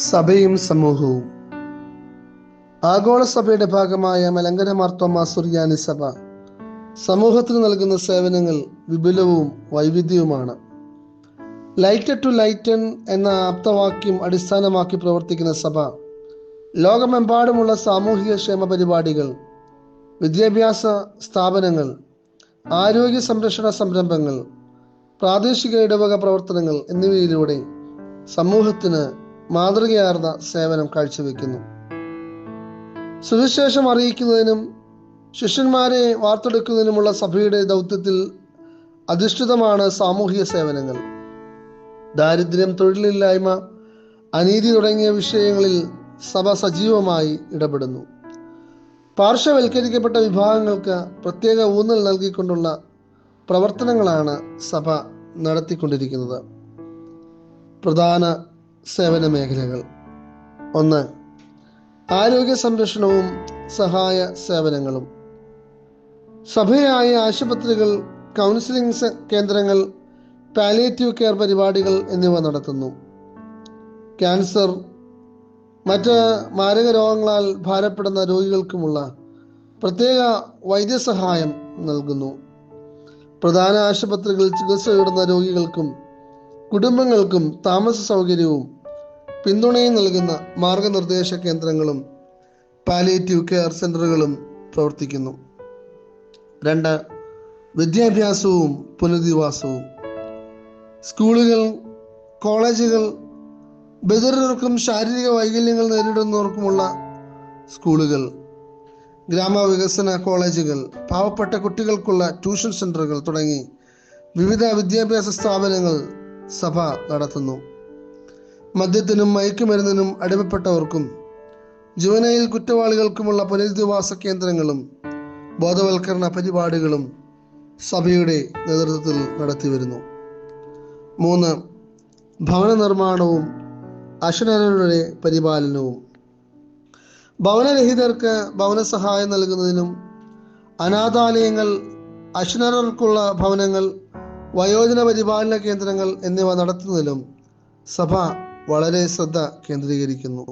സഭയും സമൂഹവും. ആഗോള സഭയുടെ ഭാഗമായ മലങ്കര മാർത്തോമാ സുറിയാനി സഭ സമൂഹത്തിന് നൽകുന്ന സേവനങ്ങൾ വിപുലവും വൈവിധ്യവുമാണ്. ലൈറ്റ് ടു ലൈറ്റൻ എന്ന ആപ്തവാക്യം അടിസ്ഥാനമാക്കി പ്രവർത്തിക്കുന്ന സഭ ലോകമെമ്പാടുമുള്ള സാമൂഹിക ക്ഷേമ പരിപാടികൾ, വിദ്യാഭ്യാസ സ്ഥാപനങ്ങൾ, ആരോഗ്യ സംരക്ഷണ സംരംഭങ്ങൾ, പ്രാദേശിക ഇടവക പ്രവർത്തനങ്ങൾ എന്നിവയിലൂടെ സമൂഹത്തിന് മാതൃകയാർന്ന സേവനം കാഴ്ചവെക്കുന്നു. സുവിശേഷം അറിയിക്കുന്നതിനും ശിഷ്യന്മാരെ വാർത്തെടുക്കുന്നതിനുമുള്ള സഭയുടെ ദൗത്യത്തിൽ അധിഷ്ഠിതമാണ് സാമൂഹിക സേവനങ്ങൾ. ദാരിദ്ര്യം, തൊഴിലില്ലായ്മ, അനീതി തുടങ്ങിയ വിഷയങ്ങളിൽ സഭ സജീവമായി ഇടപെടുന്നു. പാർശ്വവൽക്കരിക്കപ്പെട്ട വിഭാഗങ്ങൾക്ക് പ്രത്യേക ഊന്നൽ നൽകിക്കൊണ്ടുള്ള പ്രവർത്തനങ്ങളാണ് സഭ നടത്തിക്കൊണ്ടിരിക്കുന്നത്. പ്രധാന സേവന മേഖലകൾ: 1. ആരോഗ്യ സംരക്ഷണവും സഹായ സേവനങ്ങളും. സഭയായ ആശുപത്രികൾ, കൗൺസിലിംഗ് കേന്ദ്രങ്ങൾ, പാലിയേറ്റീവ് കെയർ പരിപാടികൾ എന്നിവ നടത്തുന്നു. ക്യാൻസർ, മറ്റ് മാരക രോഗങ്ങളാൽ ഭാരപ്പെടുന്ന രോഗികൾക്കുമുള്ള പ്രത്യേക വൈദ്യസഹായം നൽകുന്നു. പ്രധാന ആശുപത്രികളിൽ ചികിത്സ തേടുന്ന രോഗികൾക്കും കുടുംബങ്ങൾക്കും താമസ സൗകര്യവും പിന്തുണയും നൽകുന്ന മാർഗനിർദ്ദേശ കേന്ദ്രങ്ങളും പാലിയേറ്റീവ് കെയർ സെന്ററുകളും പ്രവർത്തിക്കുന്നു. 2. വിദ്യാഭ്യാസവും പുനരധിവാസവും. സ്കൂളുകൾ, കോളേജുകൾ, ബധിരർക്കും ശാരീരിക വൈകല്യങ്ങൾ നേരിടുന്നവർക്കുമുള്ള സ്കൂളുകൾ, ഗ്രാമവികസന കോളേജുകൾ, പാവപ്പെട്ട കുട്ടികൾക്കുള്ള ട്യൂഷൻ സെന്ററുകൾ തുടങ്ങി വിവിധ വിദ്യാഭ്യാസ സ്ഥാപനങ്ങൾ സഭ നടത്തുന്നു. മദ്യത്തിനും മയക്കുമരുന്നിനും അടിമപ്പെട്ടവർക്കും ജുവനൈൽ കുറ്റവാളികൾക്കുമുള്ള പുനരധിവാസ കേന്ദ്രങ്ങളും ബോധവൽക്കരണ പരിപാടികളും സഭയുടെ നേതൃത്വത്തിൽ നടത്തിവരുന്നു. 3. ഭവന നിർമ്മാണവും അശരണരുടെ പരിപാലനവും. ഭവനരഹിതർക്ക് ഭവന സഹായം നൽകുന്നതിനും അനാഥാലയങ്ങൾ, അശരണർക്കുള്ള ഭവനങ്ങൾ, വയോജന പരിപാലന കേന്ദ്രങ്ങൾ എന്നിവ നടത്തുന്നതിലും സഭ വളരെ ശ്രദ്ധ കേന്ദ്രീകരിക്കുന്നു.